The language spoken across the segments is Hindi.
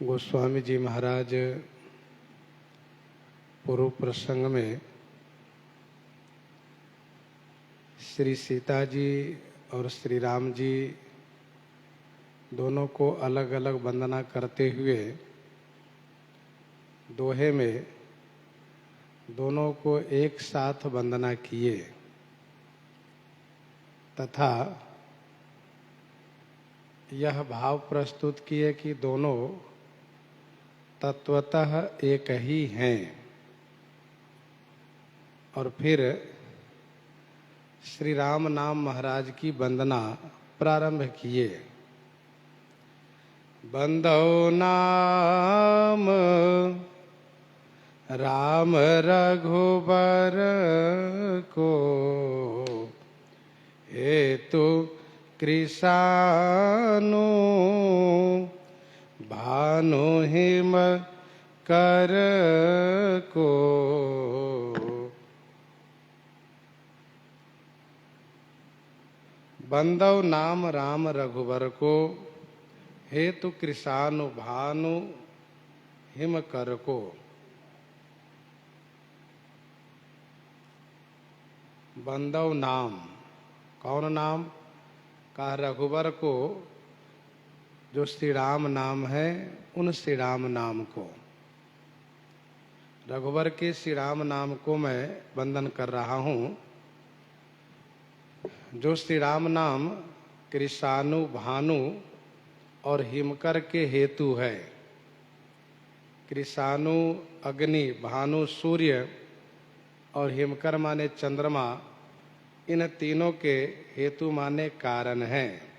गोस्वामी जी महाराज पूर्व प्रसंग में श्री सीता जी और श्री राम जी दोनों को अलग अलग वंदना करते हुए दोहे में दोनों को एक साथ वंदना किए तथा यह भाव प्रस्तुत किए कि दोनों तत्वतः एक ही हैं। और फिर श्री राम नाम महाराज की वंदना प्रारंभ किए। बंदो नाम राम रघुबर को हेतु कृषानु भानु हिम कर को। बंदव नाम राम रघुबर को हेतु कृषानु भानु हिम कर को। बंदव नाम कौन नाम का? रघुबर को जो श्री राम नाम है, उन श्री राम नाम को, रघुबर के श्री राम नाम को मैं वंदन कर रहा हूँ। जो श्री राम नाम कृषानु भानु और हिमकर के हेतु है। कृषानु अग्नि, भानु सूर्य और हिमकर माने चंद्रमा, इन तीनों के हेतु माने कारण है।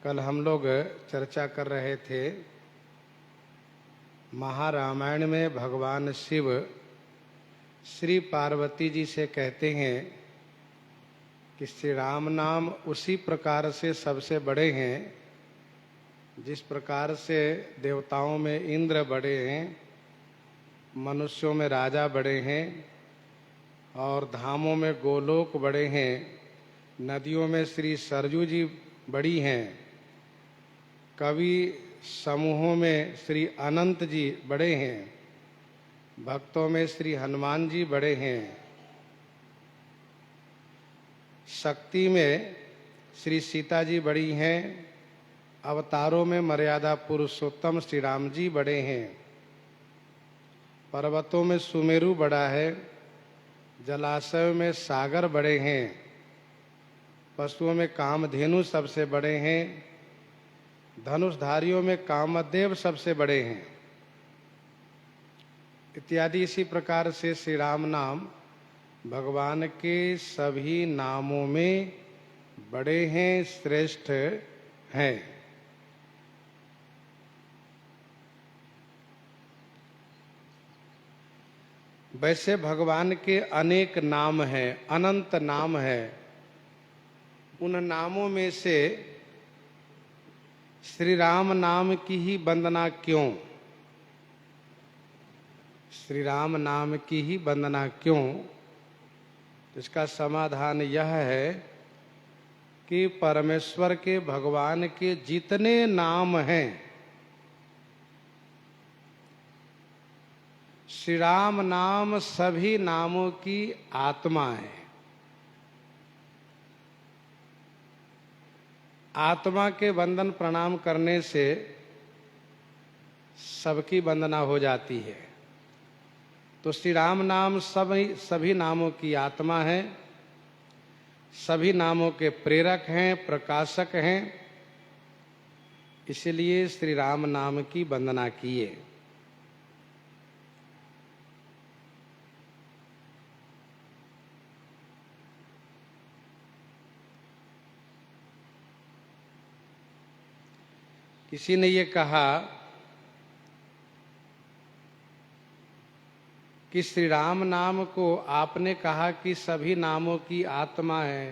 कल हम लोग चर्चा कर रहे थे, महारामायण में भगवान शिव श्री पार्वती जी से कहते हैं कि श्री राम नाम उसी प्रकार से सबसे बड़े हैं जिस प्रकार से देवताओं में इंद्र बड़े हैं, मनुष्यों में राजा बड़े हैं और धामों में गोलोक बड़े हैं, नदियों में श्री सरजू जी बड़ी हैं, कवि समूहों में श्री अनंत जी बड़े हैं, भक्तों में श्री हनुमान जी बड़े हैं, शक्ति में श्री सीता जी बड़ी हैं, अवतारों में मर्यादा पुरुषोत्तम श्री राम जी बड़े हैं, पर्वतों में सुमेरु बड़ा है, जलाशय में सागर बड़े हैं, पशुओं में कामधेनु सबसे बड़े हैं, धनुषधारियों में कामदेव सबसे बड़े हैं इत्यादि। इसी प्रकार से श्री राम नाम भगवान के सभी नामों में बड़े हैं, श्रेष्ठ हैं। वैसे भगवान के अनेक नाम हैं, अनंत नाम है। उन नामों में से श्री राम नाम की ही वंदना क्यों? श्री राम नाम की ही वंदना क्यों? इसका समाधान यह है कि परमेश्वर के, भगवान के जितने नाम हैं, श्री राम नाम सभी नामों की आत्मा है। आत्मा के वंदन प्रणाम करने से सबकी वंदना हो जाती है। तो श्री राम नाम सभी नामों की आत्मा है, सभी नामों के प्रेरक हैं, प्रकाशक हैं। इसलिए श्री राम नाम की वंदना किए। किसी ने ये कहा कि श्री राम नाम को आपने कहा कि सभी नामों की आत्मा है,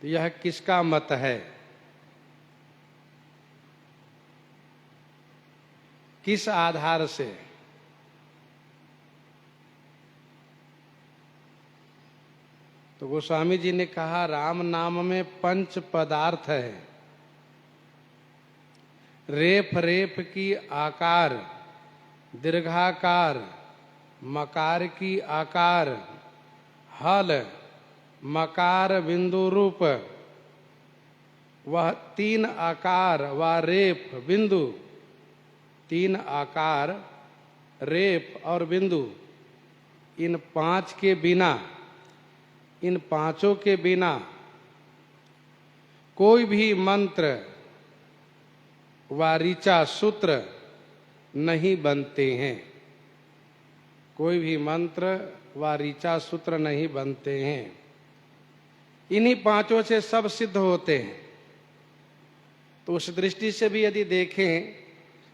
तो यह किसका मत है? किस आधार से? तो गोस्वामी जी ने कहा राम नाम में 5 पदार्थ है। रेफ रेफ की आकार, दीर्घाकार, मकार की आकार, हल, मकार बिंदु रूप, वह 3 आकार व रेफ बिंदु, 3 आकार, रेफ और बिंदु, इन 5 के बिना, इन 5 के बिना कोई भी मंत्र व ऋचा सूत्र नहीं बनते हैं। कोई भी मंत्र व ऋचा सूत्र नहीं बनते हैं। इन्हीं 5 से सब सिद्ध होते हैं। तो उस दृष्टि से भी यदि देखें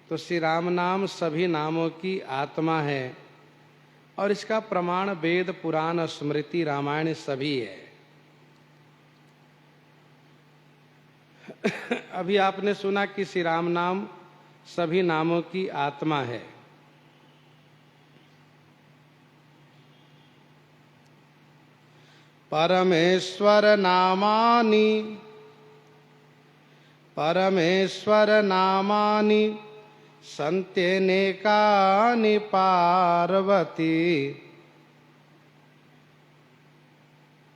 तो श्री राम नाम सभी नामों की आत्मा है और इसका प्रमाण वेद, पुराण, स्मृति, रामायण सभी है। अभी आपने सुना कि श्री राम नाम सभी नामों की आत्मा है। परमेश्वर नामानि, परमेश्वर नामानि सन्त्यनेकानि पार्वती,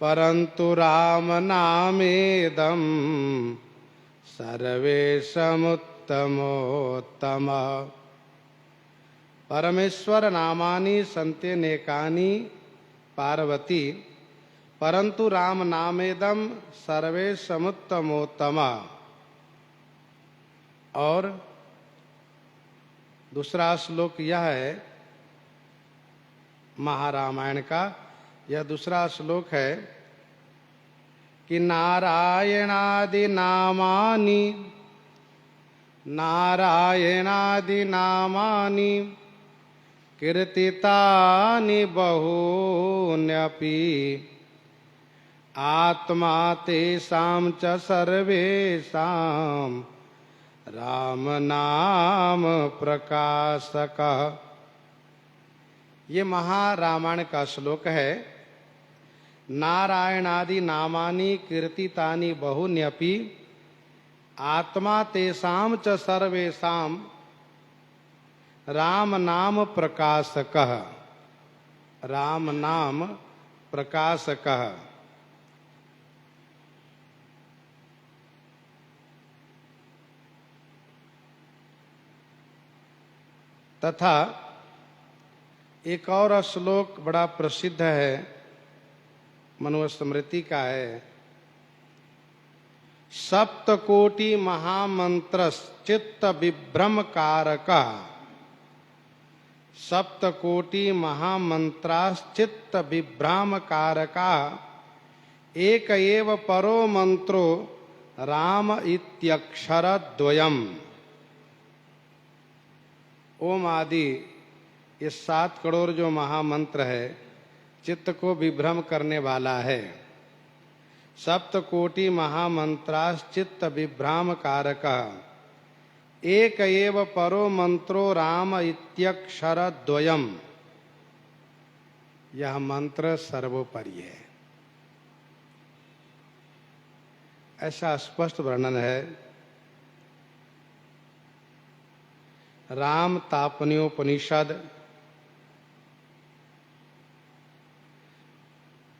परन्तु राम नामेदं सर्वेशमुत्तमोत्तम। परमेश्वर नामानि सन्त्यनेकानि पार्वती, परंतु राम नामेदम सर्वेशमुत्तमोत्तम। और दूसरा श्लोक यह है महारामायण का, यह दूसरा श्लोक है कि नारायणादि नामानि, नारायणादि नामानि कीर्तितानि बहून्यपि, आत्मा तेषां च सर्वेषां राम नाम प्रकाशकः। ये महारामायण का श्लोक है। नारायणादि नामानि कीर्तितानि बहून्यपि, आत्मा तेषां च सर्वेषां राम नाम प्रकाशकः। राम नाम प्रकाशकः। तथा एक और श्लोक बड़ा प्रसिद्ध है, मनुस्मृति का है। सप्तकोटि महामंत्र चित्त विभ्रम कारकः, सप्तकोटि महामंत्राश्चित्त विभ्राम कारकः, एक एव परो मंत्रो राम इत्यक्षरद्वयम्। ओम आदि ये 7 करोड़ जो महामंत्र है चित्त को विभ्रम करने वाला है। सप्तकोटि महामंत्राश्चित्त विभ्राम कारकः, एक एव परो मंत्रो राम इत्यक्षरद्वयम्। यह मंत्र सर्वोपरि है, ऐसा स्पष्ट वर्णन है। राम तापन्योपनिषद,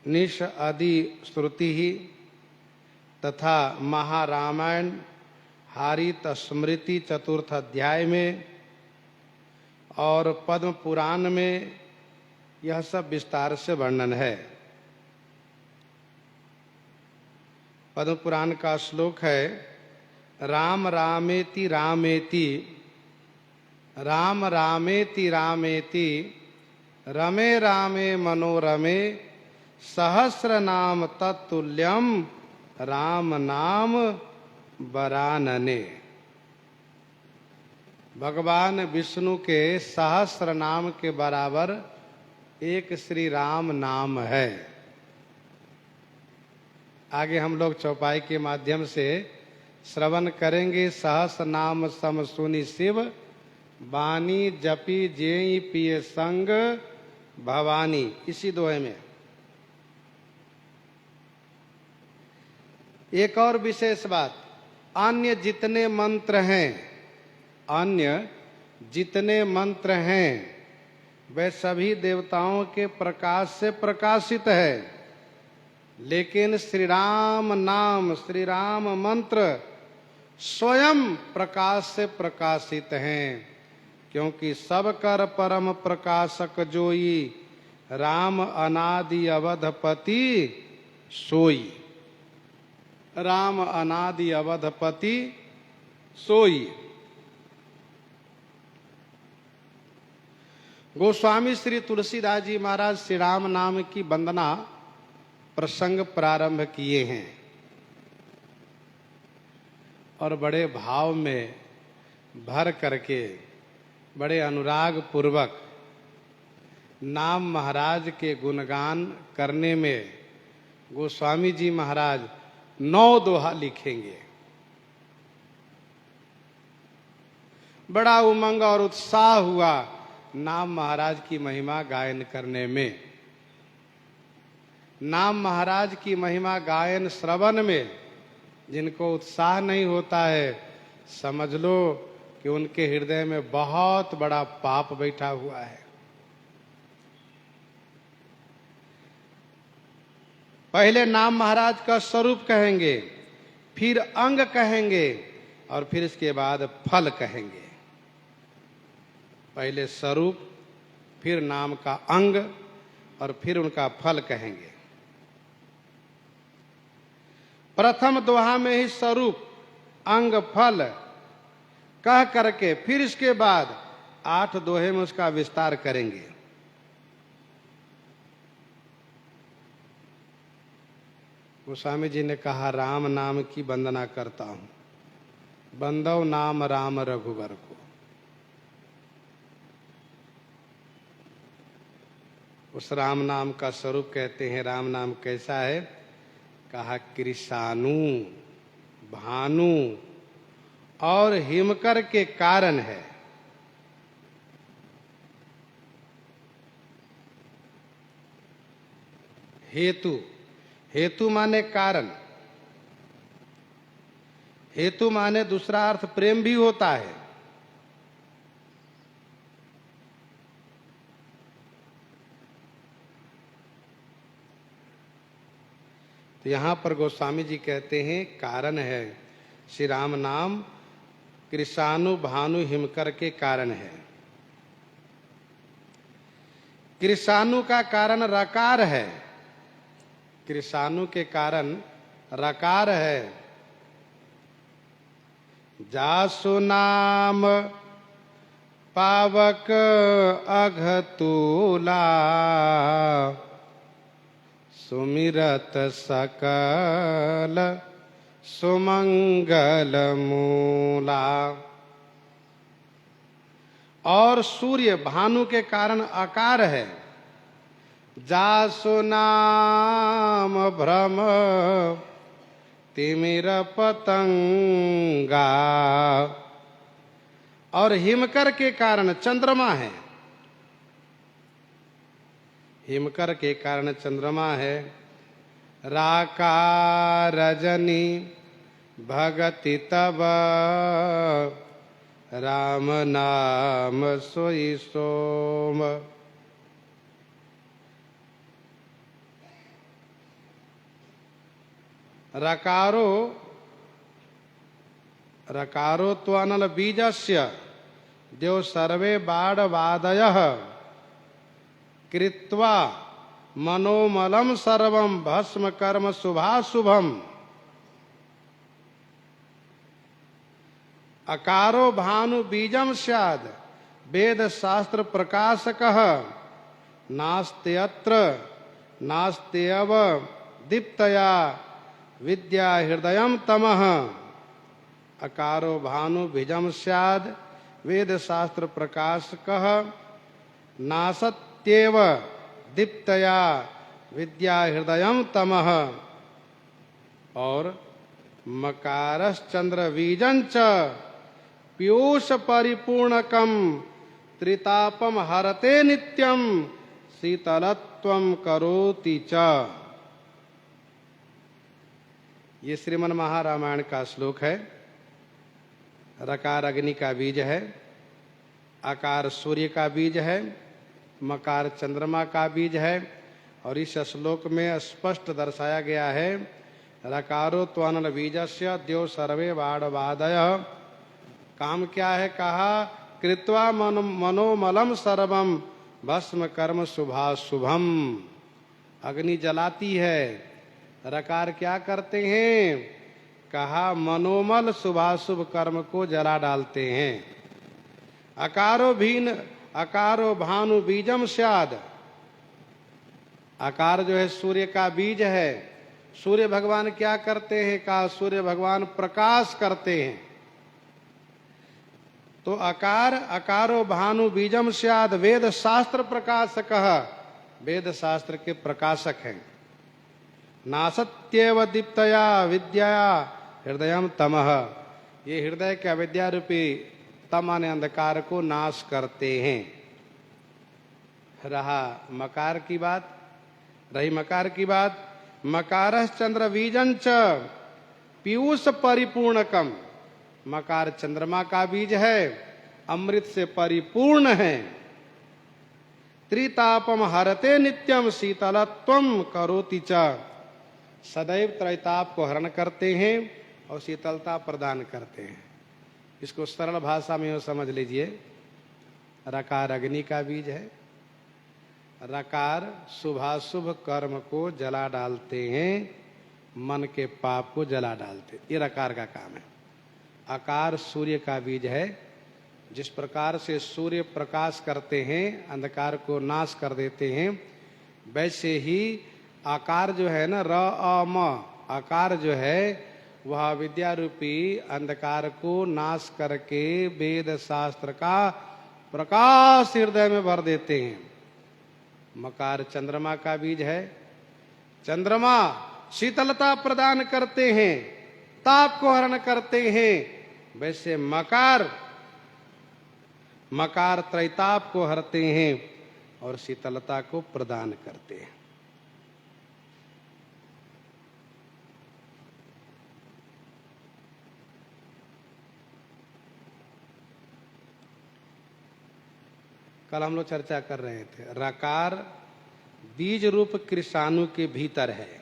निश आदि श्रुति ही तथा महारामायण हारित स्मृति 4th अध्याय में और पद्म पुराण में यह सब विस्तार से वर्णन है। पद्म पुराण का श्लोक है राम रामेति रामेति, राम रामेति रामेति, रमे रामे मनोरमे, सहस्र नाम तत्तुल्यम राम नाम वरानने। भगवान विष्णु के सहस्र नाम के बराबर एक श्री राम नाम है। आगे हम लोग चौपाई के माध्यम से श्रवण करेंगे। सहस्र नाम सम सुनि शिव, बानी जपी जेई पिय संग भवानी। इसी दोहे में एक और विशेष बात, अन्य जितने मंत्र हैं वे सभी देवताओं के प्रकाश से प्रकाशित है, लेकिन श्री राम नाम, श्री राम मंत्र स्वयं प्रकाश से प्रकाशित हैं, क्योंकि सब कर परम प्रकाशक जोई, राम अनादि अवधपति सोई। राम अनादि अवधपति सोई। गोस्वामी श्री तुलसीदास जी महाराज श्री राम नाम की वंदना प्रसंग प्रारंभ किए हैं और बड़े भाव में भर करके, बड़े अनुराग पूर्वक नाम महाराज के गुणगान करने में गोस्वामी जी महाराज 9 दोहा लिखेंगे। बड़ा उमंग और उत्साह हुआ नाम महाराज की महिमा गायन करने में। नाम महाराज की महिमा गायन श्रवण में जिनको उत्साह नहीं होता है, समझ लो कि उनके हृदय में बहुत बड़ा पाप बैठा हुआ है। पहले नाम महाराज का स्वरूप कहेंगे, फिर अंग कहेंगे और फिर इसके बाद फल कहेंगे। पहले स्वरूप, फिर नाम का अंग और फिर उनका फल कहेंगे। प्रथम दोहा में ही स्वरूप, अंग, फल कह करके फिर इसके बाद 8 दोहे में उसका विस्तार करेंगे। गोस्वामी जी ने कहा, राम नाम की वंदना करता हूं, बंदव नाम राम रघुवर को। उस राम नाम का स्वरूप कहते हैं। राम नाम कैसा है? कहा कृषाणु, भानु और हिमकर के कारण है। हेतु, हेतु माने कारण, हेतु माने दूसरा अर्थ प्रेम भी होता है। तो यहां पर गोस्वामी जी कहते हैं कारण है। श्री राम नाम कृषाणु, भानु, हिमकर के कारण है। कृषाणु का कारण रकार है, कृषाणु के कारण रकार है। जासु नाम पावक अघतूला, सुमिरत सकल सुमंगल मूला। और सूर्य, भानु के कारण आकार है। जासु नाम भ्रम तिमिर पतंगा। और हिमकर के कारण चंद्रमा है। हिमकर के कारण चंद्रमा है। राका रजनी भगति तब, राम नाम सोई सोम। रकारो, रकारो तो अनल बीजस्य देव सर्वे बाणवादयः, कृत्वा मनोमलम सर्वम भस्म कर्म शुभाशुभम। अकारो भानु बीजम स्याद, वेद शास्त्र प्रकाशकः, नास्त्यत्र नास्त्यव दीप्तया विद्या हृदयम तमः। अकारो भानु बीजम स्याद, वेद शास्त्र प्रकाशकः, नासत्येव दीप्तया विद्या हृदयम तमः। और मकारश्चंद्र बीजंच पीयूष परिपूर्णकम, त्रितापम हरते नित्यम, शीतलत्वम करोति च। ये श्रीमन महारामायण का श्लोक है। रकार अग्नि का बीज है, आकार सूर्य का बीज है, मकार चंद्रमा का बीज है। और इस श्लोक में स्पष्ट दर्शाया गया है रकारो त्वनल बीजस्य द्यो सर्वे बाणवादय। काम क्या है? कहा कृत्वा मनोमलम सर्वम भस्म कर्म शुभाशुभम। अग्नि जलाती है, रकार क्या करते हैं? कहा मनोमल शुभाशुभ कर्म को जला डालते हैं। अकारो भानु बीजम स्याद। आकार जो है सूर्य का बीज है। सूर्य भगवान क्या करते हैं? कहा सूर्य भगवान प्रकाश करते हैं। तो अकारो भानु बीजम स्याद वेद शास्त्र प्रकाशक। वेद शास्त्र के प्रकाशक हैं। नासत्येव दीप्तया विद्या हृदयम तमः। ये हृदय के अविद्या रूपी तम यानी अंधकार को नाश करते हैं। रहा मकार की बात, रही मकार की बात। मकारः चंद्र बीजंच पीयूष परिपूर्णकम। मकार चंद्रमा का बीज है, अमृत से परिपूर्ण है। त्रितापम हरते नित्यम शीतलत्वम करोति च। सदैव त्रैताप को हरण करते हैं और शीतलता प्रदान करते हैं। इसको सरल भाषा में यूं समझ लीजिए, रकार अग्नि का बीज है। रकार शुभाशुभ कर्म को जला डालते हैं, मन के पाप को जला डालते, ये रकार का काम है। आकार सूर्य का बीज है। जिस प्रकार से सूर्य प्रकाश करते हैं, अंधकार को नाश कर देते हैं, वैसे ही आकार जो है ना, आकार जो है वह विद्या रूपी अंधकार को नाश करके वेद शास्त्र का प्रकाश हृदय में भर देते हैं। मकार चंद्रमा का बीज है। चंद्रमा शीतलता प्रदान करते हैं, ताप को हरण करते हैं। वैसे मकार त्रैताप को हरते हैं और शीतलता को प्रदान करते हैं। कल हम लोग चर्चा कर रहे थे, रकार बीज रूप कृषाणु के भीतर है।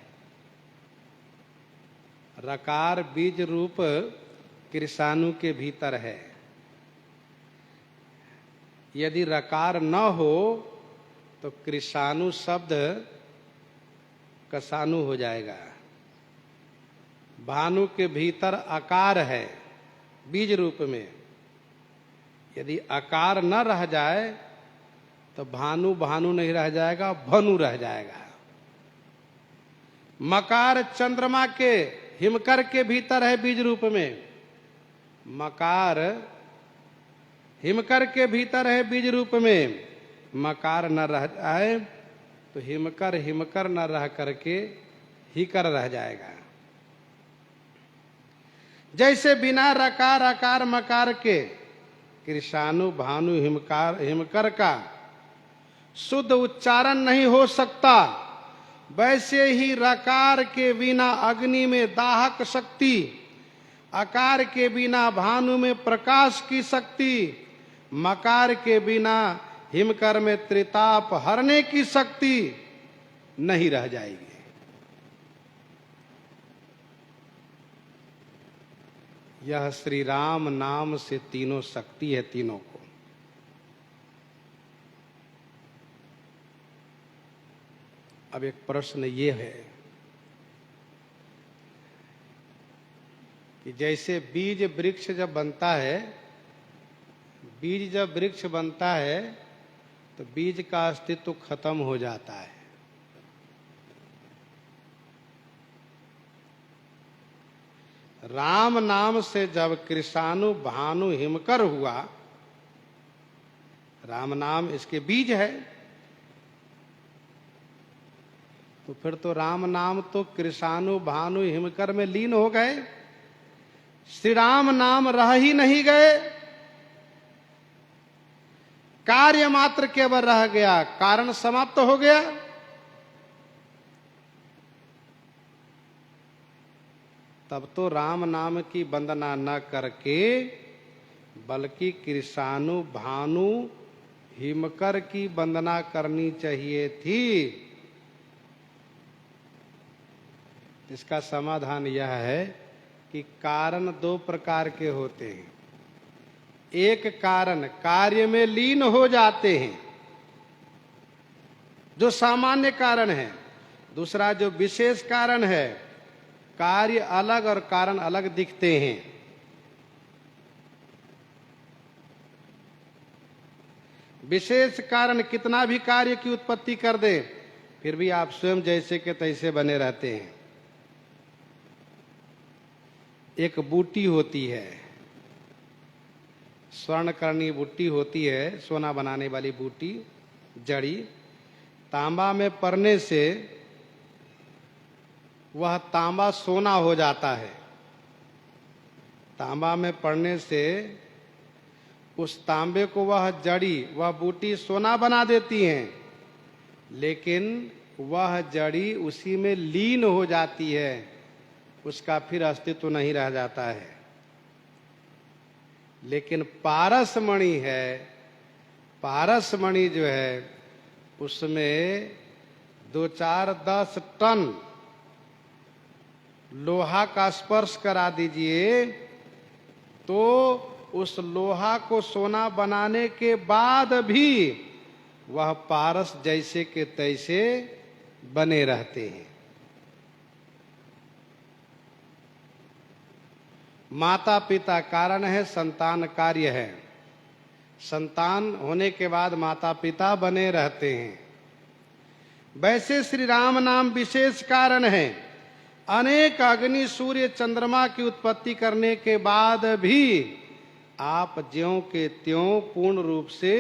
रकार बीज रूप कृषाणु के भीतर है। यदि रकार न हो तो कृषाणु शब्द कसानु हो जाएगा। भानु के भीतर आकार है बीज रूप में। यदि आकार न रह जाए तो भानु नहीं रह जाएगा, भनु रह जाएगा। मकार चंद्रमा के हिमकर के भीतर है बीज रूप में। मकार हिमकर के भीतर है बीज रूप में। मकार न रह जाए तो हिमकर न रह करके हिकर रह जाएगा। जैसे बिना रकार आकार मकार के कृषाणु भानु हिमकर का शुद्ध उच्चारण नहीं हो सकता, वैसे ही रकार के बिना अग्नि में दाहक शक्ति, आकार के बिना भानु में प्रकाश की शक्ति, मकार के बिना हिमकर में त्रिताप हरने की शक्ति नहीं रह जाएगी। यह श्री राम नाम से तीनों शक्ति है, तीनों को। अब एक प्रश्न ये है कि जैसे बीज वृक्ष जब बनता है, बीज जब वृक्ष बनता है तो बीज का अस्तित्व खत्म हो जाता है। राम नाम से जब कृषाणु भानु हिमकर हुआ, राम नाम इसके बीज है, तो फिर तो राम नाम तो कृषाणु भानु हिमकर में लीन हो गए। श्री राम नाम रह ही नहीं गए, कार्य मात्र केवल रह गया, कारण समाप्त हो गया। तब तो राम नाम की वंदना न करके बल्कि कृषाणु भानु हिमकर की वंदना करनी चाहिए थी। इसका समाधान यह है कि कारण दो प्रकार के होते हैं। एक कारण कार्य में लीन हो जाते हैं, जो सामान्य कारण है। दूसरा जो विशेष कारण है, कार्य अलग और कारण अलग दिखते हैं। विशेष कारण कितना भी कार्य की उत्पत्ति कर दे, फिर भी आप स्वयं जैसे के तैसे बने रहते हैं। एक बूटी होती है, स्वर्णकर्णी बूटी होती है, सोना बनाने वाली बूटी, जड़ी। तांबा में पड़ने से वह तांबा सोना हो जाता है। तांबा में पड़ने से उस तांबे को वह जड़ी, वह बूटी सोना बना देती हैं, लेकिन वह जड़ी उसी में लीन हो जाती है, उसका फिर अस्तित्व नहीं रह जाता है। लेकिन पारसमणि है, पारसमणि जो है उसमें 2-4-10 टन लोहा का स्पर्श करा दीजिए तो उस लोहा को सोना बनाने के बाद भी वह पारस जैसे के तैसे बने रहते हैं। माता पिता कारण है, संतान कार्य है। संतान होने के बाद माता पिता बने रहते हैं। वैसे श्री राम नाम विशेष कारण है। अनेक अग्नि सूर्य चंद्रमा की उत्पत्ति करने के बाद भी आप ज्यों के त्यों पूर्ण रूप से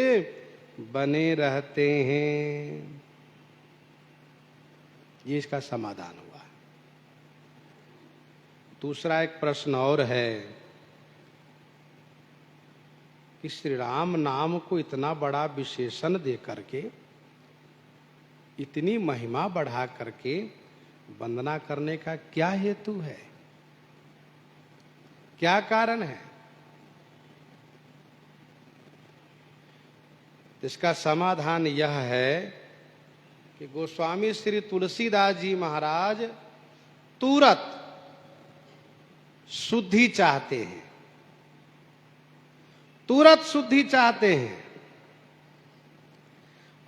बने रहते हैं। ये इसका समाधान हुआ। दूसरा एक प्रश्न और है कि श्री राम नाम को इतना बड़ा विशेषण दे करके, इतनी महिमा बढ़ा करके वंदना करने का क्या हेतु है, क्या कारण है? इसका समाधान यह है कि गोस्वामी श्री तुलसीदास जी महाराज तुरंत शुद्धि चाहते हैं, तुरंत शुद्धि चाहते हैं।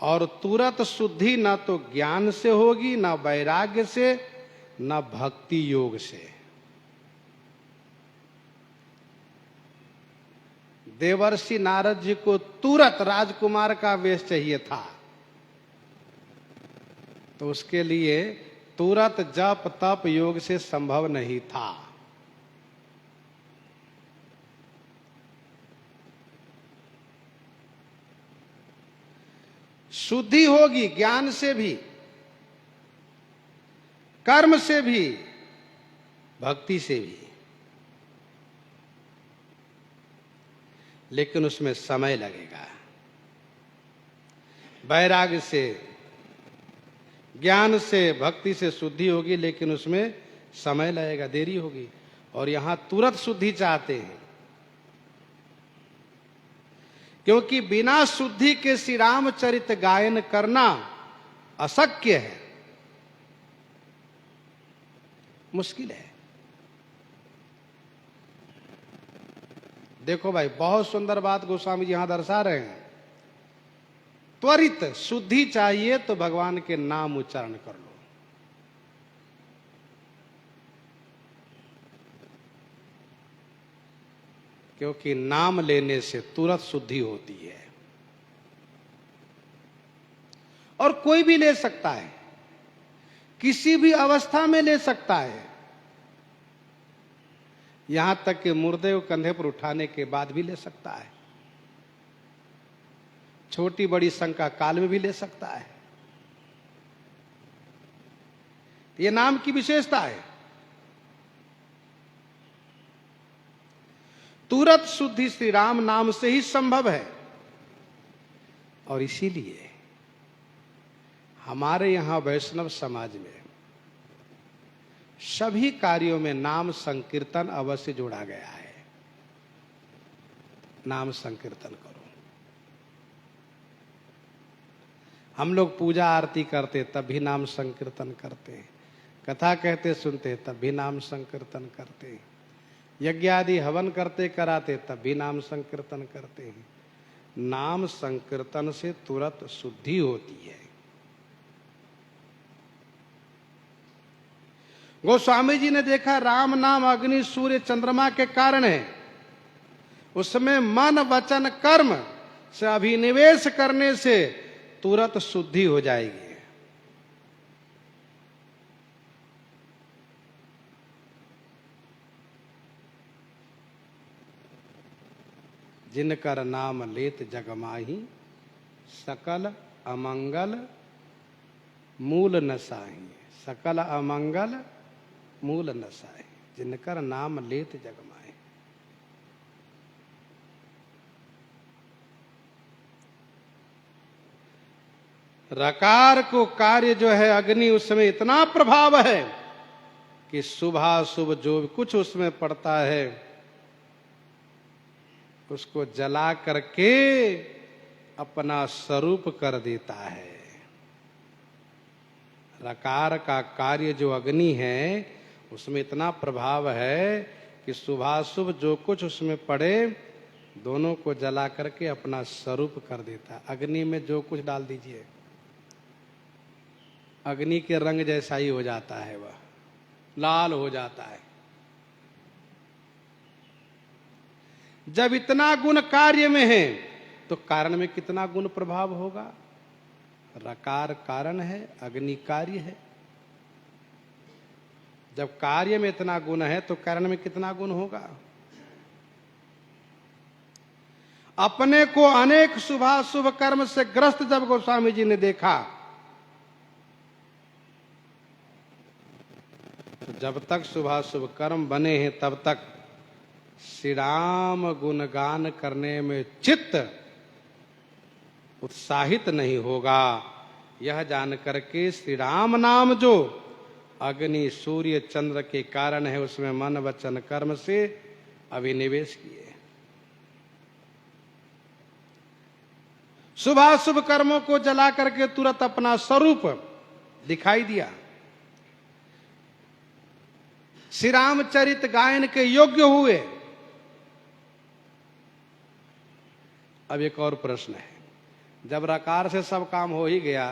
और तुरंत शुद्धि न तो ज्ञान से होगी, न वैराग्य से, न भक्ति योग से। देवर्षि नारद जी को तुरंत राजकुमार का वेश चाहिए था, तो उसके लिए तुरंत जप तप योग से संभव नहीं था। शुद्धि होगी ज्ञान से भी, कर्म से भी, भक्ति से भी, लेकिन उसमें समय लगेगा। वैराग्य से, ज्ञान से, भक्ति से शुद्धि होगी, लेकिन उसमें समय लगेगा, देरी होगी। और यहां तुरंत शुद्धि चाहते हैं, क्योंकि बिना शुद्धि के श्री रामचरित गायन करना अशक्य है, मुश्किल है। देखो भाई, बहुत सुंदर बात गोस्वामी जी यहां दर्शा रहे हैं। त्वरित शुद्धि चाहिए तो भगवान के नाम उच्चारण कर लो। क्योंकि नाम लेने से तुरंत शुद्धि होती है। और कोई भी ले सकता है, किसी भी अवस्था में ले सकता है। यहां तक कि मुर्दे को कंधे पर उठाने के बाद भी ले सकता है, छोटी बड़ी शंका काल में भी ले सकता है। ये नाम की विशेषता है। तुरंत शुद्धि श्री राम नाम से ही संभव है। और इसीलिए हमारे यहां वैष्णव समाज में सभी कार्यों में नाम संकीर्तन अवश्य जोड़ा गया है। नाम संकीर्तन करो। हम लोग पूजा आरती करते तब भी नाम संकीर्तन करते हैं, कथा कहते सुनते तब भी नाम संकीर्तन करते हैं, यज्ञ आदि हवन करते कराते तब भी नाम संकीर्तन करते हैं। नाम संकीर्तन से तुरंत शुद्धि होती है। गोस्वामी जी ने देखा राम नाम अग्नि सूर्य चंद्रमा के कारण है, उसमें मन वचन कर्म से अभिनिवेश करने से तुरंत शुद्धि हो जाएगी। जिनकर नाम लेत जग माही, सकल अमंगल मूल नसाही। सकल अमंगल मूल नसाही, जिनकर नाम लेत जग माही। रकार को कार्य जो है अग्नि, उसमें इतना प्रभाव है कि शुभ शुभ जो कुछ उसमें पड़ता है उसको जला करके अपना स्वरूप कर देता है। रकार का कार्य जो अग्नि है उसमें इतना प्रभाव है कि शुभाशुभ जो कुछ उसमें पड़े दोनों को जला करके अपना स्वरूप कर देता है। अग्नि में जो कुछ डाल दीजिए अग्नि के रंग जैसा ही हो जाता है, वह लाल हो जाता है। जब इतना गुण कार्य में है तो कारण में कितना गुण प्रभाव होगा। रकार कारण है, अग्नि कार्य है। जब कार्य में इतना गुण है तो कारण में कितना गुण होगा। अपने को अनेक शुभाशुभ कर्म से ग्रस्त जब गोस्वामी जी ने देखा तो जब तक शुभाशुभ कर्म बने हैं तब तक श्री राम गुणगान करने में चित्त उत्साहित नहीं होगा। यह जान करके श्री राम नाम जो अग्नि सूर्य चंद्र के कारण है उसमें मन वचन कर्म से अभिनिवेश किए। शुभाशुभ कर्मों को जला करके तुरंत अपना स्वरूप दिखाई दिया। श्री रामचरित गायन के योग्य हुए। अब एक और प्रश्न है, जब रकार से सब काम हो ही गया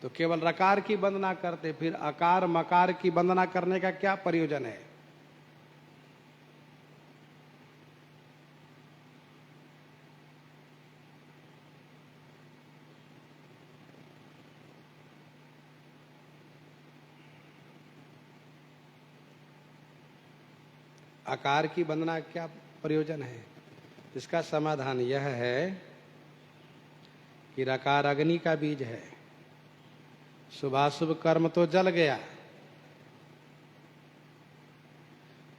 तो केवल रकार की वंदना करते, फिर अकार मकार की वंदना करने का क्या प्रयोजन है। आकार की वंदना क्या प्रयोजन है। इसका समाधान यह है कि रकार अग्नि का बीज है। शुभाशुभ कर्म तो जल गया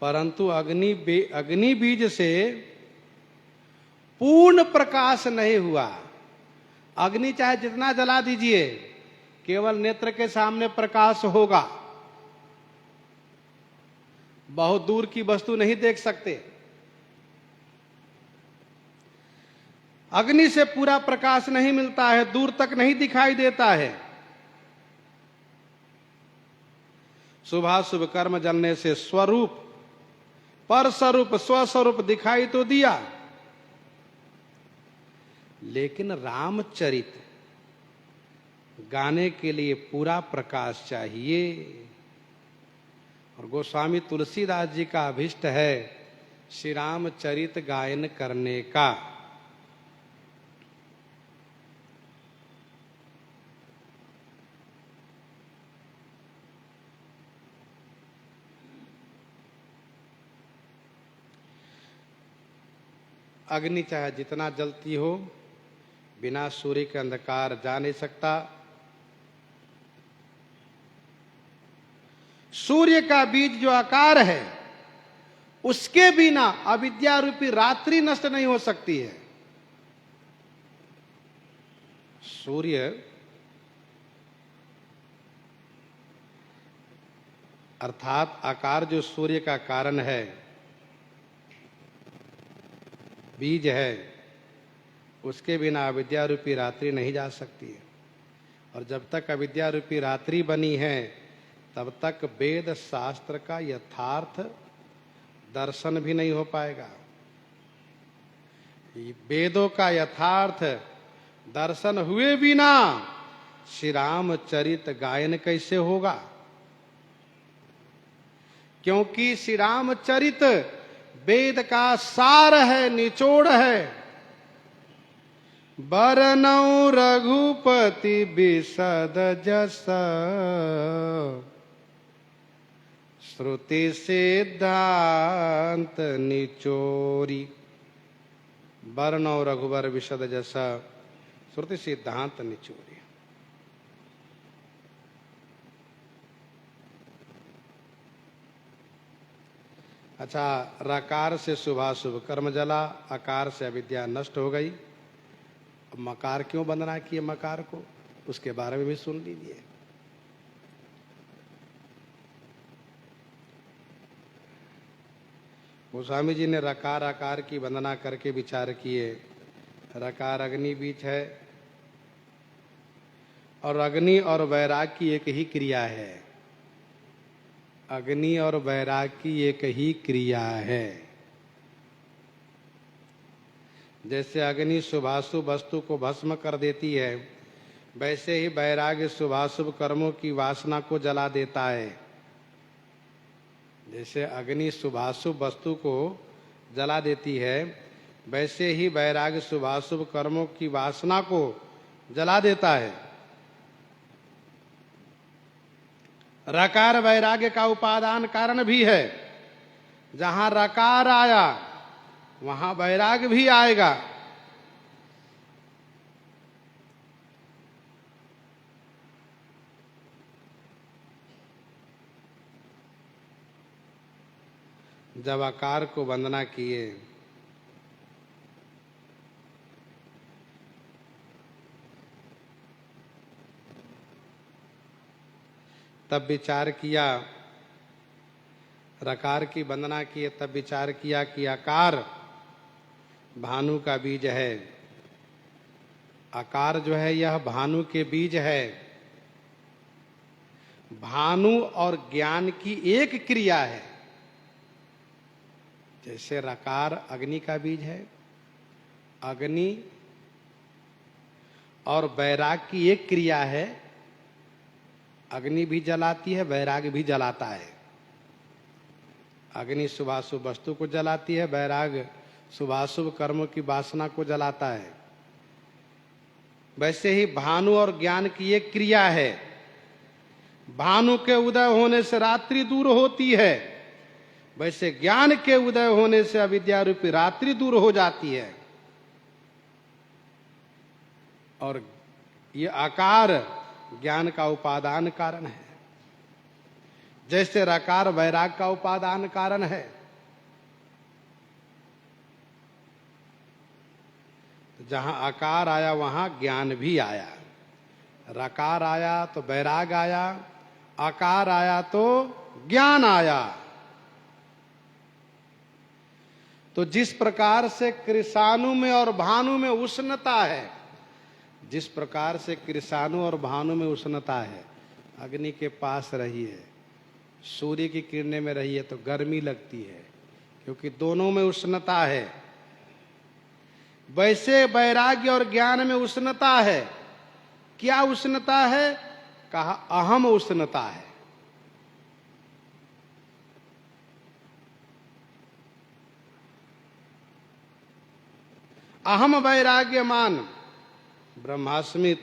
परंतु अग्नि बीज से पूर्ण प्रकाश नहीं हुआ। अग्नि चाहे जितना जला दीजिए केवल नेत्र के सामने प्रकाश होगा, बहुत दूर की वस्तु नहीं देख सकते। अग्नि से पूरा प्रकाश नहीं मिलता है, दूर तक नहीं दिखाई देता है। शुभाशुभ कर्म जलने से स्वरूप पर स्वरूप स्वस्वरूप दिखाई तो दिया, लेकिन रामचरित गाने के लिए पूरा प्रकाश चाहिए। और गोस्वामी तुलसीदास जी का अभिष्ट है श्री रामचरित गायन करने का। अग्नि चाहे जितना जलती हो बिना सूर्य के अंधकार जा नहीं सकता। सूर्य का बीज जो आकार है उसके बिना अविद्या रूपी रात्रि नष्ट नहीं हो सकती है। सूर्य अर्थात आकार जो सूर्य का कारण है, बीज है, उसके बिना अविद्या रूपी रात्रि नहीं जा सकती है। और जब तक अविद्या रूपी रात्रि बनी है तब तक वेद शास्त्र का यथार्थ दर्शन भी नहीं हो पाएगा। वेदों का यथार्थ दर्शन हुए बिना श्री रामचरित गायन कैसे होगा? क्योंकि श्री रामचरित वेद का सार है, निचोड़ है। बरनौ रघुपति बिसद जस, श्रुति सिद्धांत निचोरी। बरनौ रघुबर विशद जस, श्रुति सिद्धांत निचोरी। अच्छा, रकार से शुभाशुभ कर्म जला, आकार से अविद्या नष्ट हो गई। अब मकार क्यों वंदना किए मकार को, उसके बारे में भी सुन लीजिए। गोस्वामी जी ने रकार आकार की वंदना करके विचार किए। रकार अग्नि बीज है और अग्नि और वैराग की एक ही क्रिया है। अग्नि और वैराग की एक ही क्रिया है। जैसे अग्नि शुभाशुभ वस्तु को भस्म कर देती है, वैसे ही वैराग्य शुभाशुभ कर्मों की वासना को जला देता है। जैसे अग्नि शुभाशुभ वस्तु को जला देती है, वैसे ही वैराग्य शुभाशुभ कर्मों की वासना को जला देता है। रकार वैराग्य का उपादान कारण भी है। जहां रकार आया वहां वैराग भी आएगा। जब आकार को वंदना किए तब विचार किया, रकार की वंदना किए तब विचार किया कि आकार भानु का बीज है। आकार जो है यह भानु के बीज है। भानु और ज्ञान की एक क्रिया है। जैसे रकार अग्नि का बीज है, अग्नि और वैराग की एक क्रिया है। अग्नि भी जलाती है, वैराग भी जलाता है। अग्नि शुभाशुभ वस्तु को जलाती है, वैराग शुभाशुभ कर्मों की वासना को जलाता है। वैसे ही भानु और ज्ञान की एक क्रिया है। भानु के उदय होने से रात्रि दूर होती है, वैसे ज्ञान के उदय होने से अविद्या रूपी रात्रि दूर हो जाती है। और ये आकार ज्ञान का उपादान कारण है, जैसे रकार वैराग का उपादान कारण है। जहां आकार आया वहां ज्ञान भी आया। रकार आया तो वैराग आया, आकार आया तो ज्ञान आया। तो जिस प्रकार से कृषाणु में और भानु में उष्णता है, जिस प्रकार से कृषाणु और भानु में उष्णता है, अग्नि के पास रहिए, सूर्य की किरणें में रहिए तो गर्मी लगती है, क्योंकि दोनों में उष्णता है। वैसे वैराग्य और ज्ञान में उष्णता है। क्या उष्णता है? कहा अहम उष्णता है। अहम वैराग्यमान ब्रह्मास्मि।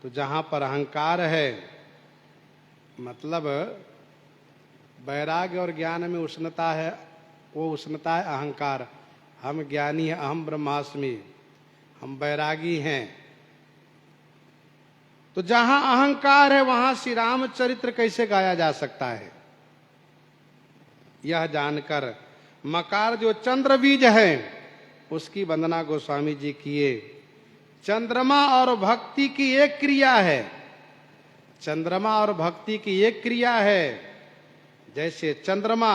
तो जहां पर अहंकार है, मतलब वैराग्य और ज्ञान में उष्णता है, वो उष्णता है अहंकार। हम ज्ञानी हैं, अहम ब्रह्मास्मि, हम वैरागी हैं। तो जहां अहंकार है वहां श्री रामचरित्र कैसे गाया जा सकता है? यह जानकर मकार जो चंद्र बीज है उसकी वंदना गोस्वामी जी किए। चंद्रमा और भक्ति की एक क्रिया है। चंद्रमा और भक्ति की एक क्रिया है। जैसे चंद्रमा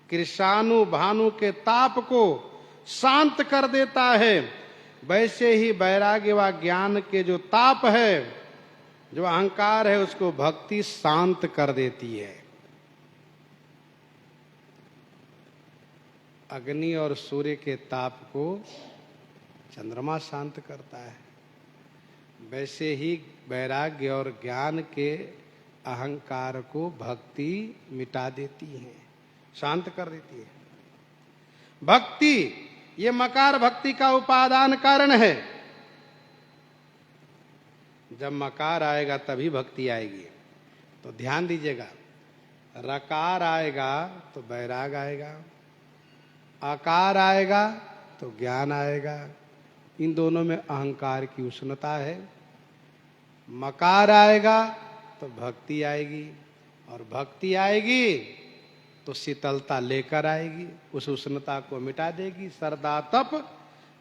कृषाणु भानु के ताप को शांत कर देता है, वैसे ही वैराग्य व ज्ञान के जो ताप है, जो अहंकार है, उसको भक्ति शांत कर देती है। अग्नि और सूर्य के ताप को चंद्रमा शांत करता है, वैसे ही वैराग्य और ज्ञान के अहंकार को भक्ति मिटा देती है, शांत कर देती है। भक्ति, ये मकार भक्ति का उपादान कारण है। जब मकार आएगा तभी भक्ति आएगी। तो ध्यान दीजिएगा, रकार आएगा तो वैराग आएगा, आकार आएगा तो ज्ञान आएगा। इन दोनों में अहंकार की उष्णता है। मकार आएगा तो भक्ति आएगी, और भक्ति आएगी तो शीतलता लेकर आएगी, उस उष्णता को मिटा देगी। सरदा तप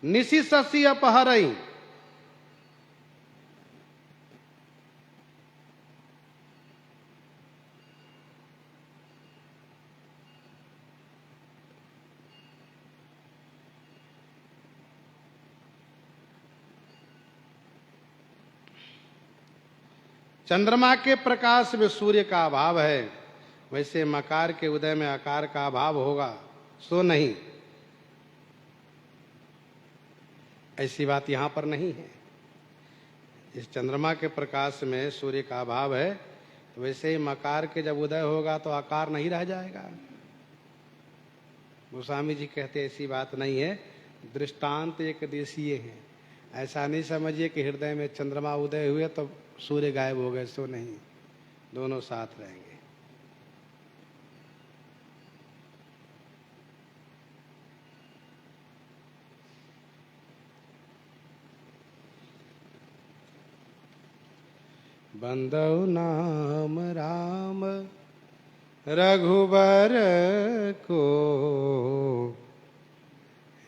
निशि शशि अपहरई। चंद्रमा के प्रकाश में सूर्य का अभाव है, वैसे मकार के उदय में आकार का अभाव होगा, सो नहीं। ऐसी बात यहां पर नहीं है। इस चंद्रमा के प्रकाश में सूर्य का अभाव है, तो वैसे ही मकार के जब उदय होगा तो आकार नहीं रह जाएगा। गोस्वामी जी कहते ऐसी बात नहीं है, दृष्टांत एक देशीय है। ऐसा नहीं समझिए कि हृदय में चंद्रमा उदय हुए तो सूर्य गायब हो गए, सो नहीं, दोनों साथ रहेंगे। बंदौ नाम राम रघुबर को,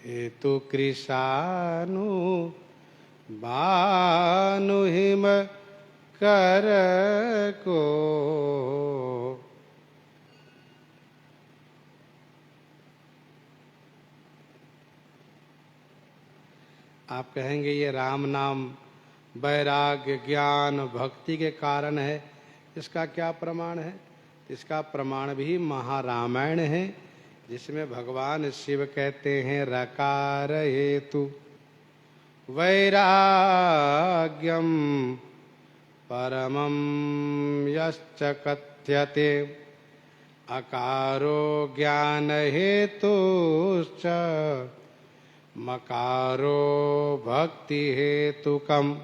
हेतु कृषानु भानु हिम कर को। आप कहेंगे ये राम नाम वैराग्य ज्ञान भक्ति के कारण है, इसका क्या प्रमाण है? इसका प्रमाण भी महारामायण है, जिसमें भगवान शिव कहते हैं रकार हेतु वैराग्यम परमं यश्च कथ्यते, अकारो ज्ञान हेतुश्च मकारो भक्ति हेतुकम।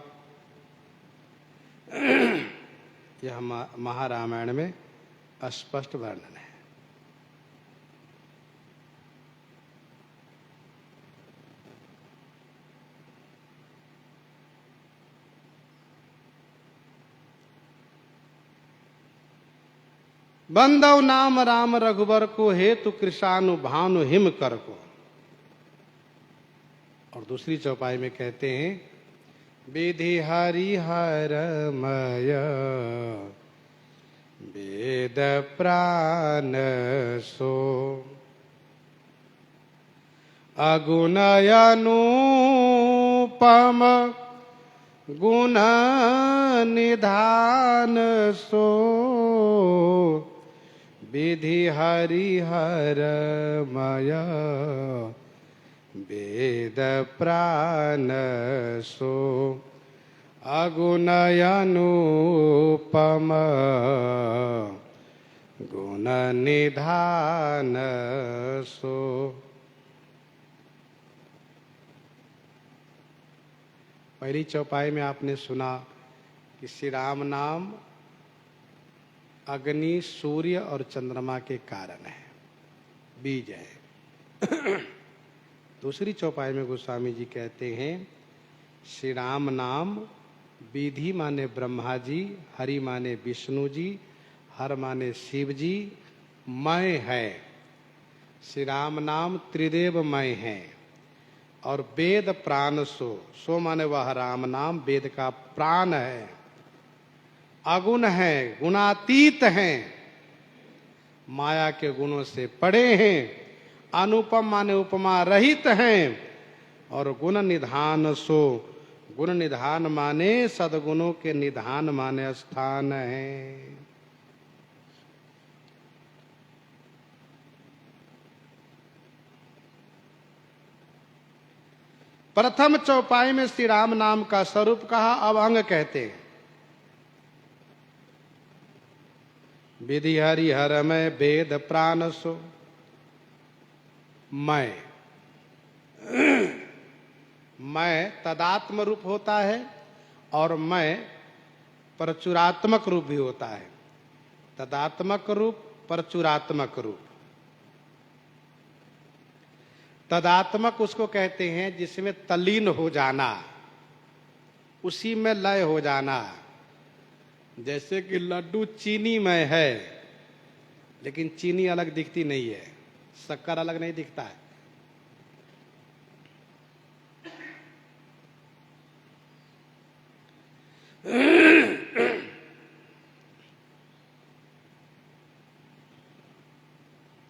यह महारामायण में स्पष्ट वर्णन है। बंदौ नाम राम रघुबर को, हेतु कृषानु भानु हिम कर को। और दूसरी चौपाई में कहते हैं विधि हरिहरमय वेद प्राण सो, अगुणयनुपम गुण निधान सो, विधि हरिहरमय वेद प्राण सो, अगुणयनुपम गुण निधान सो। पहली चौपाई में आपने सुना कि श्री राम नाम अग्नि सूर्य और चंद्रमा के कारण है, बीज है। दूसरी चौपाई में गोस्वामी जी कहते हैं श्री राम नाम विधि माने ब्रह्मा जी, हरि माने विष्णु जी, हर माने शिव जी, मय है। श्री राम नाम त्रिदेवमय है। और वेद प्राण सो, सो माने वह राम नाम वेद का प्राण है, अगुण है, गुणातीत है, माया के गुणों से पड़े हैं, अनुपम माने उपमा रहित हैं, और गुण निधान सो, गुण निधान माने सद्गुणों के निधान माने स्थान है। प्रथम चौपाई में श्री राम नाम का स्वरूप कहा, अब अंग कहते हैं। विधि हरि हर मैं वेद प्राण सो, मैं तदात्म रूप होता है और मैं परचुरात्मक रूप भी होता है। तदात्मक रूप, परचुरात्मक रूप। तदात्मक उसको कहते हैं जिसमें तल्लीन हो जाना, उसी में लय हो जाना। जैसे कि लड्डू चीनी में है, लेकिन चीनी अलग दिखती नहीं है, शक्कर अलग नहीं दिखता है।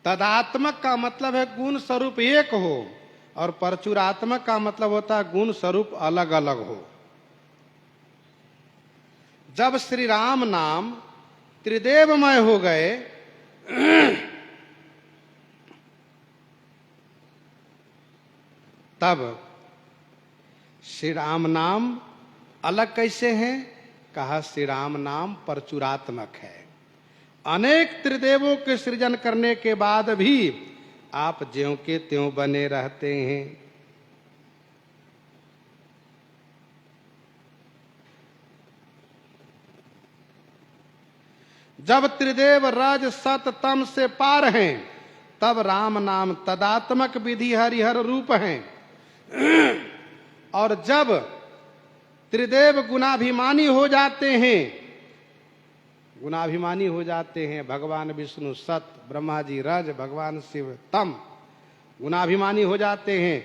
तदात्मक का मतलब है गुण स्वरूप एक हो, और परचुरात्मक का मतलब होता है गुण स्वरूप अलग अलग हो। जब श्री राम नाम त्रिदेवमय हो गए, तब श्री राम नाम अलग कैसे हैं? कहा श्री राम नाम परचुरात्मक है। अनेक त्रिदेवों के सृजन करने के बाद भी आप ज्यों के त्यों बने रहते हैं। जब त्रिदेव रज सत तम से पार हैं, तब राम नाम तदात्मक विधि हरिहर रूप हैं। और जब त्रिदेव गुणाभिमानी हो जाते हैं, गुणाभिमानी हो जाते हैं, भगवान विष्णु सत, ब्रह्मा जी रज, भगवान शिव तम, गुणाभिमानी हो जाते हैं,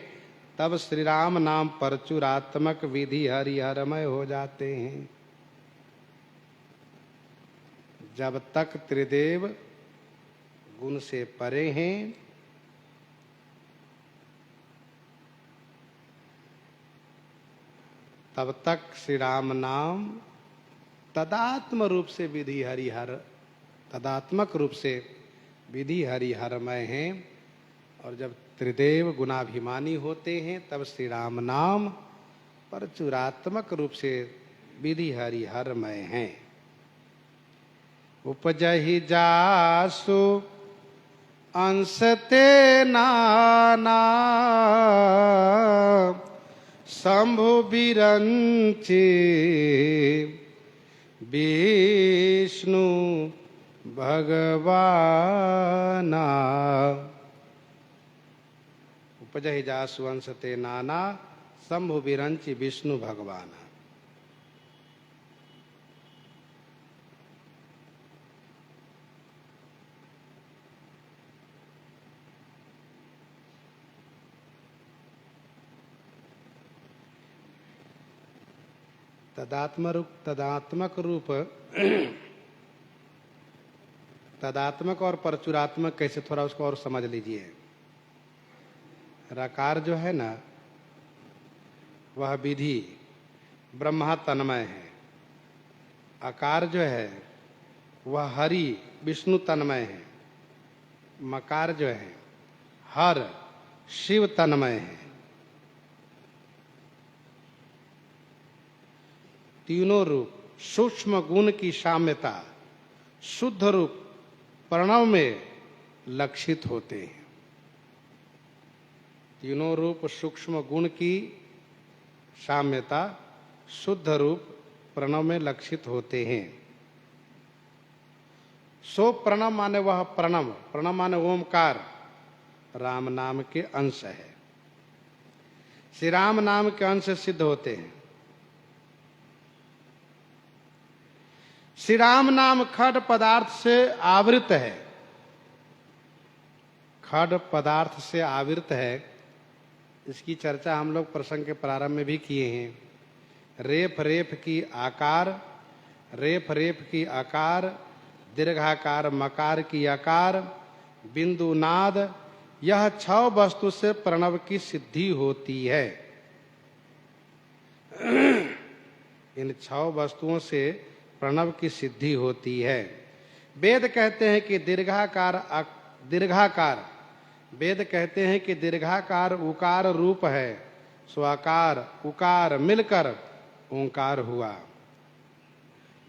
तब श्री राम नाम परचुरात्मक विधि हरिहरमय हो जाते हैं। जब तक त्रिदेव गुण से परे हैं, तब तक श्री राम नाम तदात्म रूप से विधि हरिहर, तदात्मक रूप से विधि हरिहरमय हैं। और जब त्रिदेव गुणाभिमानी होते हैं, तब श्री राम नाम परचुरात्मक रूप से विधि हरिहरमय हैं। उपजहि जासु अंश ते नाना, शंभु बिरंची विष्णु भगवाना। उपजहि जासु अंश ते नाना, शंभु बिरंची विष्णु भगवाना। तदात्मक रूप तदात्मक और परचुरात्मक कैसे, थोड़ा उसको और समझ लीजिए। रकार जो है ना, वह विधि ब्रह्मा तन्मय है। आकार जो है वह हरि विष्णु तन्मय है। मकार जो है हर शिव तन्मय है। तीनों रूप सूक्ष्म गुण की साम्यता शुद्ध रूप प्रणव में लक्षित होते हैं। तीनों रूप सूक्ष्म गुण की साम्यता शुद्ध रूप प्रणव में लक्षित होते हैं। सो प्रणव माने वह प्रणव, प्रणव माने ओमकार, राम नाम के अंश है। श्री राम नाम के अंश सिद्ध होते हैं। श्री राम नाम खड़ पदार्थ से आवृत है। खड़ पदार्थ से आवृत है, इसकी चर्चा हम लोग प्रसंग के प्रारंभ में भी किए हैं। रेफ रेफ की आकार, रेफ रेफ की आकार दीर्घाकार मकार की आकार, बिंदु नाद, यह 6 वस्तु से प्रणव की सिद्धि होती है। इन 6 वस्तुओं से प्रणव की सिद्धि होती है। वेद कहते हैं कि दीर्घाकार वेद कहते हैं कि दीर्घाकार उकार रूप है, स्वाकार उकार मिलकर ओंकार हुआ।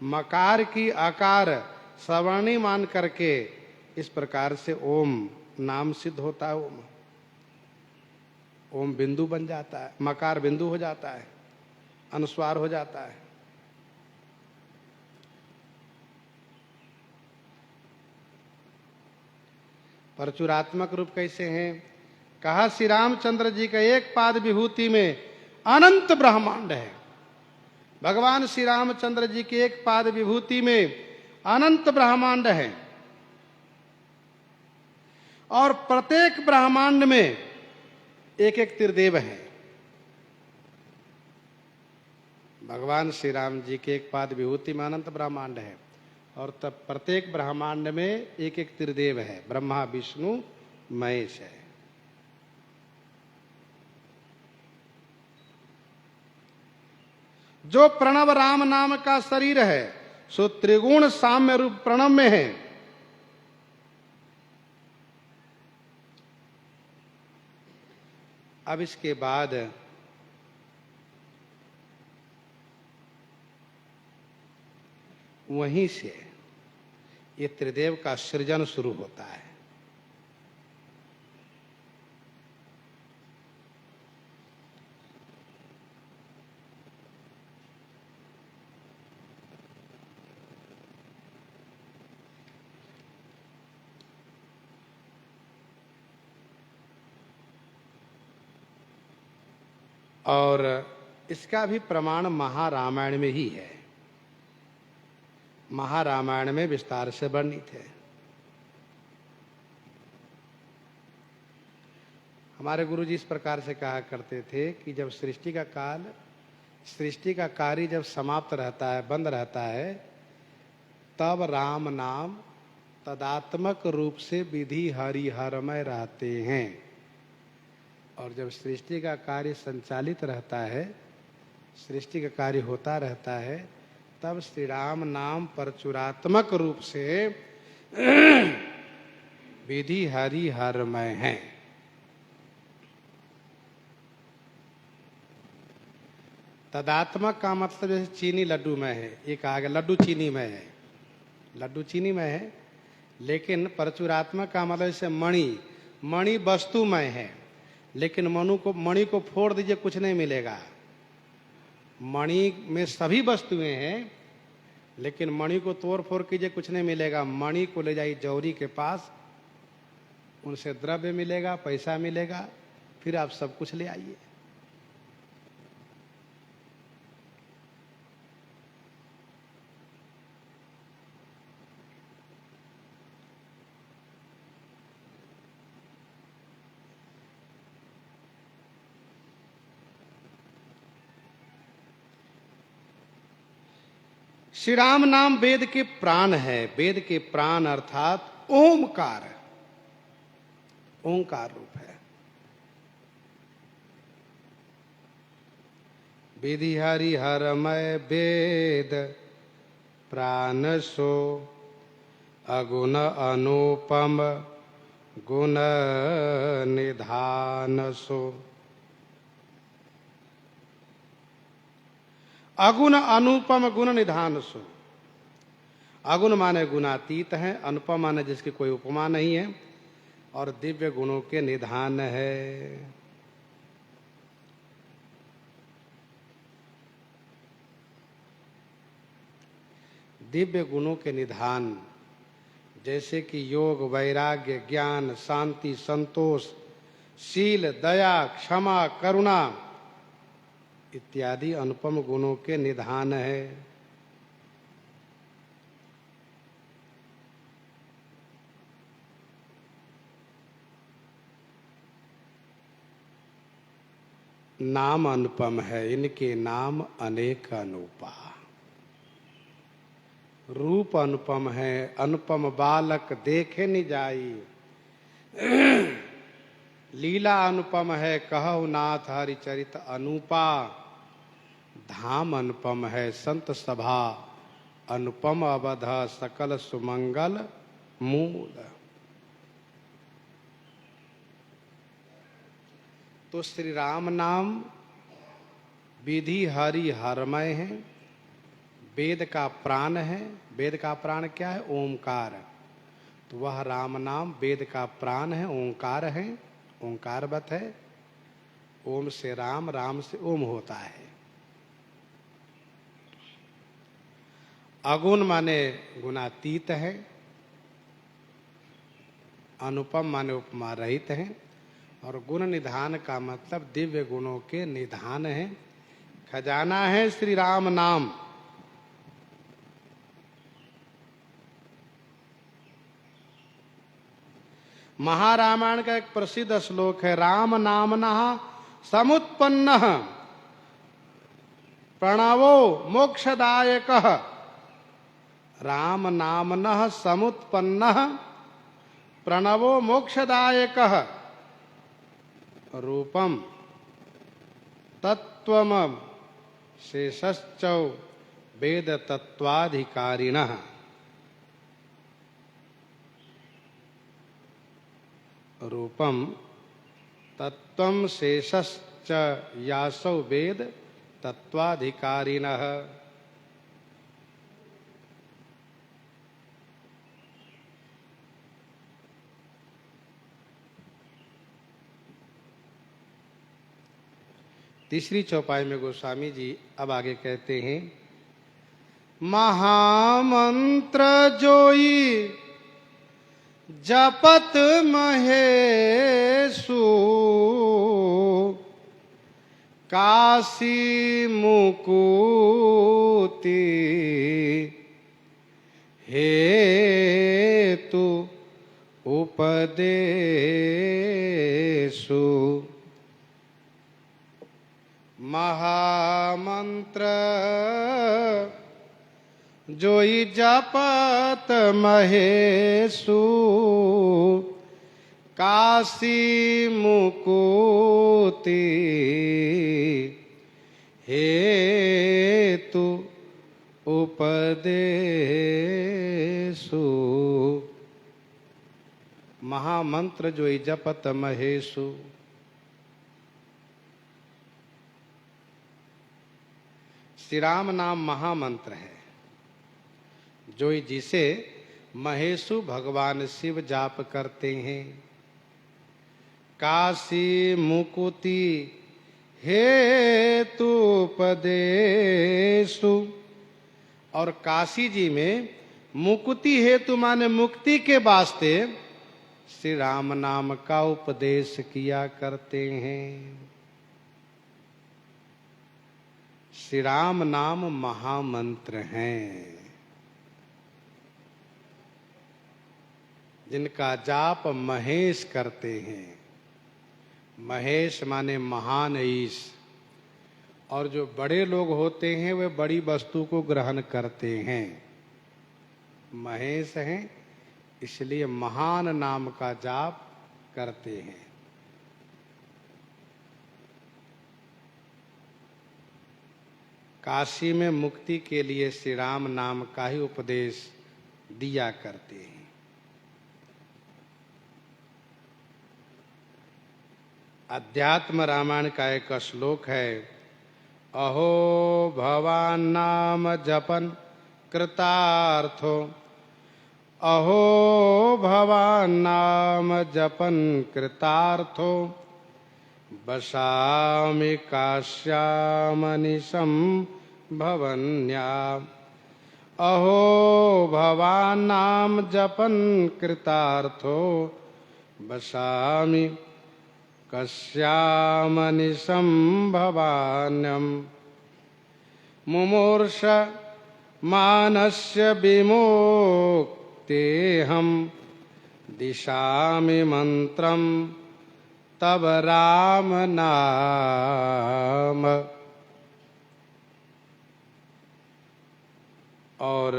मकार की आकार सवर्णी मान करके इस प्रकार से ओम नाम सिद्ध होता है। ओम बिंदु बन जाता है, मकार बिंदु हो जाता है, अनुस्वार हो जाता है। परचुरात्मक रूप कैसे हैं? कहा श्री रामचंद्र जी का एक पाद विभूति में अनंत ब्रह्मांड है। भगवान श्री रामचंद्र जी के एक पाद विभूति में अनंत ब्रह्मांड है और प्रत्येक ब्रह्मांड में एक एक त्रिदेव है। भगवान श्री राम जी के एक पाद विभूति में अनंत ब्रह्मांड है और तब प्रत्येक ब्रह्मांड में एक एक त्रिदेव है, ब्रह्मा विष्णु महेश है। जो प्रणव राम नाम का शरीर है सो त्रिगुण साम्य रूप प्रणव में है। अब इसके बाद वहीं से ये त्रिदेव का सृजन शुरू होता है। और इसका भी प्रमाण महारामायण में ही है। महारामायण में विस्तार से वर्णित है। हमारे गुरुजी इस प्रकार से कहा करते थे कि जब सृष्टि का कार्य जब समाप्त रहता है, बंद रहता है, तब राम नाम तदात्मक रूप से विधि हरिहरमय रहते हैं। और जब सृष्टि का कार्य संचालित रहता है, सृष्टि का कार्य होता रहता है, तब श्री राम नाम परचुरात्मक रूप से विधि हरिहरमय है। तदात्मक का मतलब जैसे चीनी लड्डू में है, एक आ गया लड्डू चीनी में है, लड्डू चीनी में है। लेकिन परचुरात्मक का मतलब जैसे मणि वस्तुमय है, लेकिन मणि को फोड़ दीजिए कुछ नहीं मिलेगा। मणि में सभी वस्तुएं हैं, लेकिन मणि को तोड़ फोड़ कीजिए कुछ नहीं मिलेगा। मणि को ले जाइए जौहरी के पास, उनसे द्रव्य मिलेगा, पैसा मिलेगा, फिर आप सब कुछ ले आइए। श्री राम नाम वेद के प्राण है। वेद के प्राण अर्थात ओमकार रूप है। विधि हरिहरमय वेद प्राण सो, अगुण अनुपम गुण निधान सो। अगुण अनुपम गुण निधान सो। अगुण माने गुणातीत है, अनुपम माने जिसकी कोई उपमा नहीं है, और दिव्य गुणों के निधान है। दिव्य गुणों के निधान जैसे कि योग, वैराग्य, ज्ञान, शांति, संतोष, शील, दया, क्षमा, करुणा इत्यादि अनुपम गुणों के निधान है। नाम अनुपम है, इनके नाम अनेक अनूपा। रूप अनुपम है, अनुपम बालक देखे नि जाई। लीला अनुपम है, कहु नाथ हरिचरित अनूपा। धाम अनुपम है, संत सभा अनुपम अवध, सकल सुमंगल मूल। तो श्री राम नाम विधि हरि हरमय है, वेद का प्राण है। वेद का प्राण क्या है? ओंकार। तो वह राम नाम वेद का प्राण है, ओंकार है, ओंकारवत है। ओम से राम, राम से ओम होता है। अगुण माने गुणातीत है, अनुपम माने उपमा रहित है, और गुण निधान का मतलब दिव्य गुणों के निधान है। खजाना है श्री राम नाम। महारामायण का एक प्रसिद्ध श्लोक है, राम नामनः समुत्पन्नः प्रणवो मोक्षदायकः। राम नामनः समुत्पन्नः प्रणवो मोक्षदायकः। रूपम तत्त्वम शेषश्च वेद तत्वाधिकारिणः। रूपम तत्त्वम शेषश्च यासौ वेद तत्वाधिकारिणः। तीसरी चौपाई में गोस्वामी जी अब आगे कहते हैं, महामंत्र जोई जपत महेशु, काशी मुकुति हेतु उपदेशु। महामंत्र जोई जपत महेशु, काशी मुकुति हेतु उपदेशु। महामंत्र जोई जपत महेशु। श्री राम नाम महामंत्र है, जो जिसे महेशु भगवान शिव जाप करते हैं। काशी मुकुति हेतु उपदेशु। और काशी जी में मुकुति हेतु माने मुक्ति के वास्ते श्री राम नाम का उपदेश किया करते हैं। श्री राम नाम महामंत्र हैं, जिनका जाप महेश करते हैं। महेश माने महान ईश। और जो बड़े लोग होते हैं वे बड़ी वस्तु को ग्रहण करते हैं। महेश हैं, इसलिए महान नाम का जाप करते हैं। काशी में मुक्ति के लिए श्री राम नाम का ही उपदेश दिया करते हैं। अध्यात्म रामायण का एक श्लोक है, अहो भवान नाम जपन कृतार्थो। अहो भवान नाम जपन कृतार्थो, बसामि काश्यामनिशं भवन्या। अहो भवान नाम जपन कृतार्थो, बसामि कस्यामनिशं भवान्यम्। मुमूर्ष मानस्य विमुक्तेऽहं, दिशामि मंत्रम तब राम नाम। और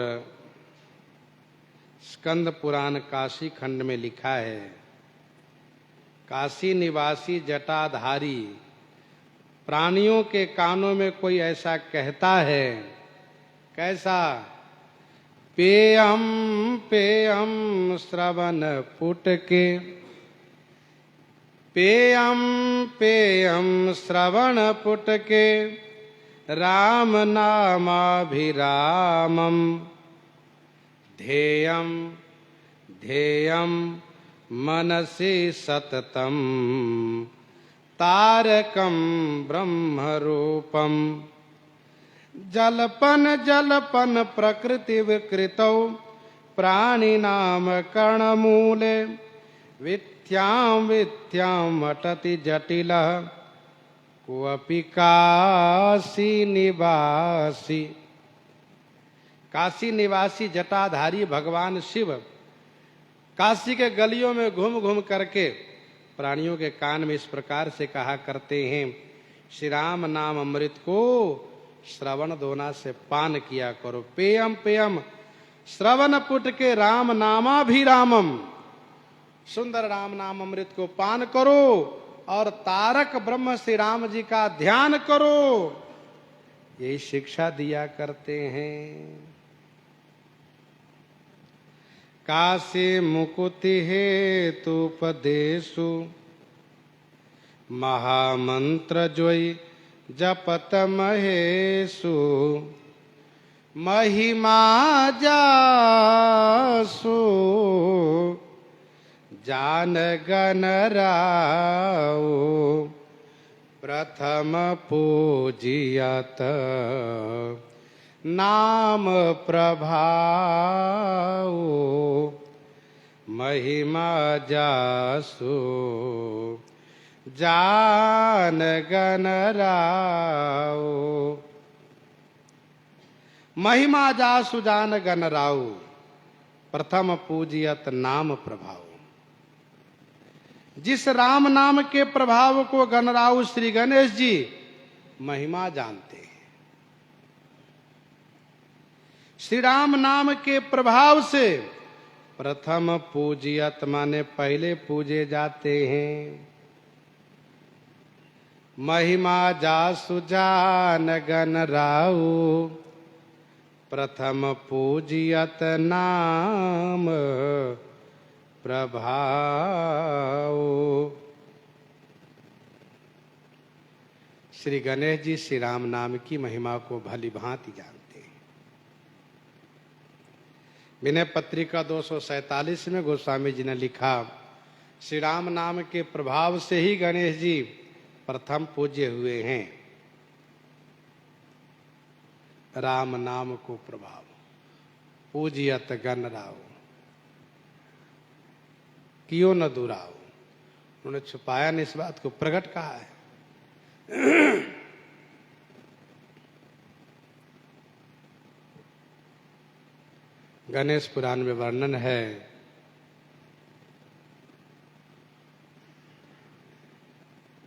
स्कंद पुराण काशी खंड में लिखा है, काशी निवासी जटाधारी प्राणियों के कानों में कोई ऐसा कहता है, कैसा? पेयम पेयम श्रवण पुटके, पेयम पेयम श्रवण पुटके, राम नामाभिरामम, ध्येयम ध्येयम मनसि सततम, तारकम ब्रह्मरूपम, जलपन जलपन प्रकृति विकृतौ, प्राणिनाम कर्णमूले, विथ्यां विथ्यां अटति जटिलः, क्वपि काशी निवासी। काशी निवासी जटाधारी भगवान शिव काशी के गलियों में घूम घूम करके प्राणियों के कान में इस प्रकार से कहा करते हैं, श्री राम नाम अमृत को श्रवण दोना से पान किया करो। पेयम पेयम श्रवण पुट के राम नामाभिरामम, सुंदर राम नाम अमृत को पान करो और तारक ब्रह्म श्री राम जी का ध्यान करो, यही शिक्षा दिया करते हैं। काशी मुकुति हेतुपदेशु, महामंत्र जोई जपत महेशु, महिमा जासु जान गन राउ, प्रथम पूजियत नाम प्रभाऊ, महिमा जासु जान गन राउ, महिमा जासु जान गन राउ, प्रथम पूजियत नाम प्रभाऊ। जिस राम नाम के प्रभाव को गणराउ श्री गणेश जी महिमा जानते हैं, श्री राम नाम के प्रभाव से प्रथम पूजियत माने पहले पूजे जाते हैं। महिमा जासु जान गणराउ, प्रथम पूजियत नाम प्रभाव। श्री गणेश जी श्री राम नाम की महिमा को भली भांति जानते हैं। विनय पत्रिका 247 में गोस्वामी जी ने लिखा, श्री राम नाम के प्रभाव से ही गणेश जी प्रथम पूज्य हुए हैं। राम नाम को प्रभाव पूजियत गणराउ, कियो न दुराओ। उन्होंने छुपाया नहीं, इस बात को प्रकट कहा है। गणेश पुराण में वर्णन है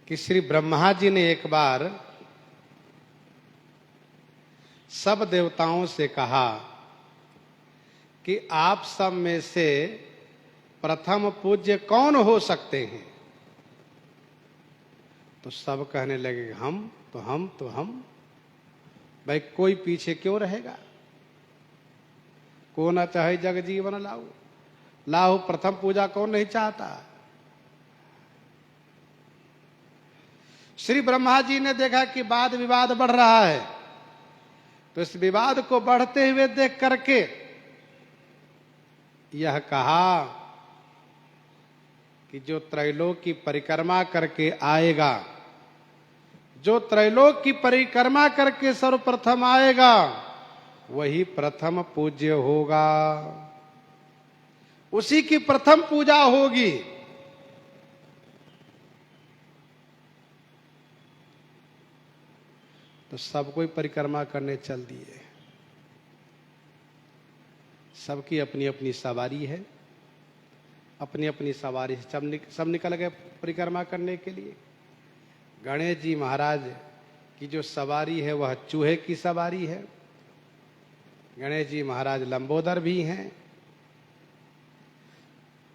कि श्री ब्रह्मा जी ने एक बार सब देवताओं से कहा कि आप सब में से प्रथम पूज्य कौन हो सकते हैं? तो सब कहने लगे हम तो हम तो हम। भाई कोई पीछे क्यों रहेगा? को ना चाहे जग जीवन लाऊ, लाहू प्रथम पूजा कौन नहीं चाहता? श्री ब्रह्मा जी ने देखा कि वाद विवाद बढ़ रहा है, तो इस विवाद को बढ़ते हुए देख करके यह कहा कि जो त्रैलोक की परिक्रमा करके आएगा, जो त्रैलोक की परिक्रमा करके सर्वप्रथम आएगा, वही प्रथम पूज्य होगा, उसी की प्रथम पूजा होगी। तो सब कोई परिक्रमा करने चल दिए। सबकी अपनी अपनी सवारी है, अपनी अपनी सवारी से सब निकल गए परिक्रमा करने के लिए। गणेश जी महाराज की जो सवारी है वह चूहे की सवारी है। गणेश जी महाराज लंबोदर भी हैं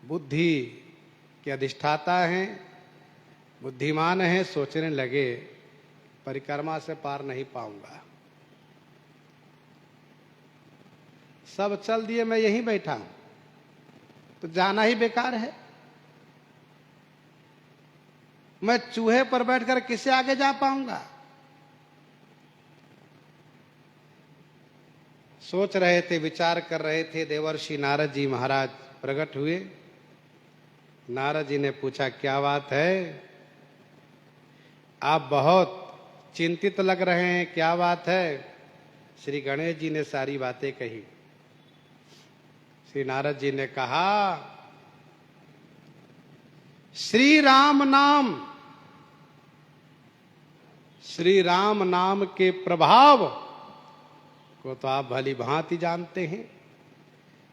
बुद्धि के अधिष्ठाता हैं, बुद्धिमान हैं, सोचने लगे परिक्रमा से पार नहीं पाऊंगा। सब चल दिए, मैं यहीं बैठा हूं, तो जाना ही बेकार है। मैं चूहे पर बैठकर किससे आगे जा पाऊंगा? सोच रहे थे, विचार कर रहे थे, देवर्षि नारद जी महाराज प्रकट हुए। नारद जी ने पूछा, क्या बात है, आप बहुत चिंतित लग रहे हैं, क्या बात है? श्री गणेश जी ने सारी बातें कही। श्री नारद जी ने कहा, श्री राम नाम के प्रभाव को तो आप भली भांति जानते हैं।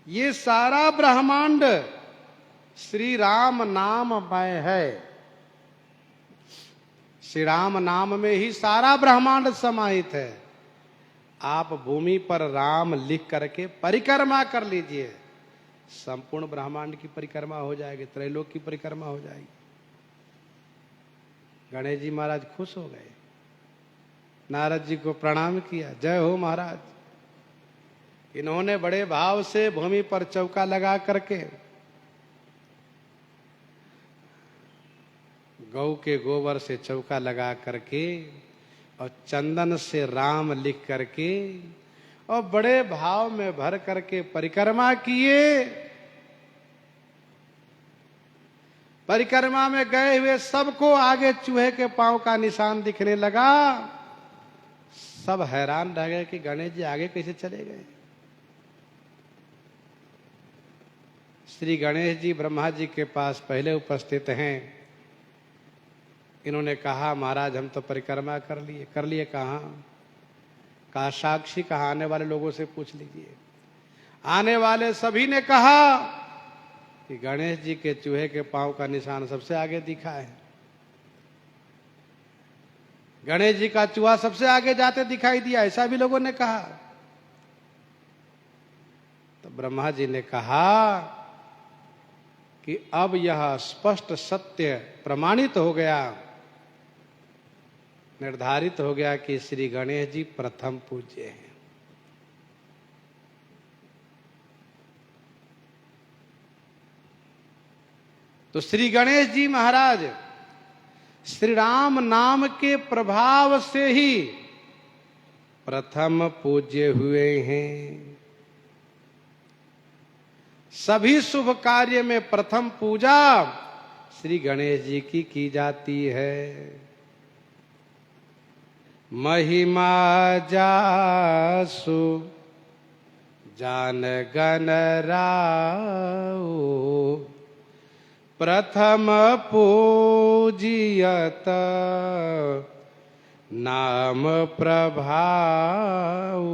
ये सारा ब्रह्मांड श्री राम नाममय है। श्री राम नाम में ही सारा ब्रह्मांड समाहित है। आप भूमि पर राम लिख करके परिक्रमा कर लीजिए, संपूर्ण ब्रह्मांड की परिक्रमा हो जाएगी, त्रैलोक की परिक्रमा हो जाएगी। गणेश जी महाराज खुश हो गए, नारद जी को प्रणाम किया, जय हो महाराज। इन्होंने बड़े भाव से भूमि पर चौका लगा करके गौ के गोबर से चौका लगा करके और चंदन से राम लिख करके और बड़े भाव में भर करके परिक्रमा किए। परिक्रमा में गए हुए सबको आगे चूहे के पांव का निशान दिखने लगा। सब हैरान रह गए कि गणेश जी आगे कैसे चले गए। श्री गणेश जी ब्रह्मा जी के पास पहले उपस्थित हैं। इन्होंने कहा, महाराज हम तो परिक्रमा कर लिए। कहा साक्षी, कहा आने वाले लोगों से पूछ लीजिए। आने वाले सभी ने कहा कि गणेश जी के चूहे के पांव का निशान सबसे आगे दिखा है। गणेश जी का चूहा सबसे आगे जाते दिखाई दिया, ऐसा भी लोगों ने कहा। तो ब्रह्मा जी ने कहा कि अब यह स्पष्ट सत्य प्रमाणित हो गया, निर्धारित हो गया कि श्री गणेश जी प्रथम पूज्य हैं। तो श्री गणेश जी महाराज श्री राम नाम के प्रभाव से ही प्रथम पूज्य हुए हैं। सभी शुभ कार्य में प्रथम पूजा श्री गणेश जी की जाती है। महिमा जासु जान गण राउ, प्रथम पूजियत नाम प्रभाव।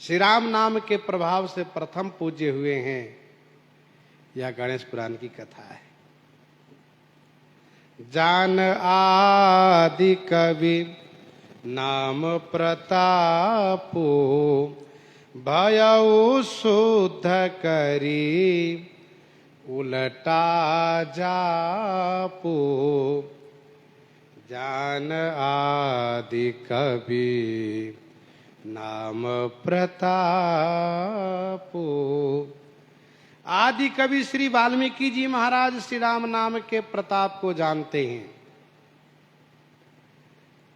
श्री राम नाम के प्रभाव से प्रथम पूज्य हुए हैं, यह गणेश पुराण की कथा है। जान आदि कवि नाम प्रतापो, भयउ शुद्ध करी उलटा जापो। जान आदि कवि नाम प्रतापो। आदि कवि श्री वाल्मीकि जी महाराज श्री राम नाम के प्रताप को जानते हैं,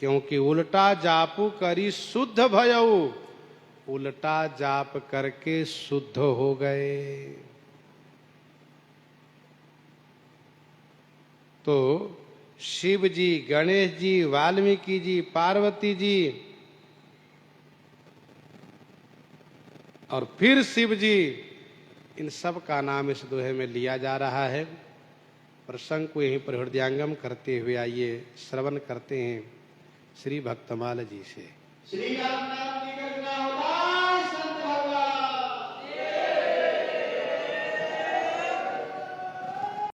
क्योंकि उल्टा जापू करी शुद्ध भयऊ, उल्टा जाप करके शुद्ध हो गए। तो शिव जी, गणेश जी, वाल्मीकि जी, पार्वती जी और फिर शिव जी, इन सब का नाम इस दोहे में लिया जा रहा है। प्रसंग को यहीं पर हृदयांगम करते हुए आइए श्रवण करते हैं श्री भक्तमाल जी से। श्री राम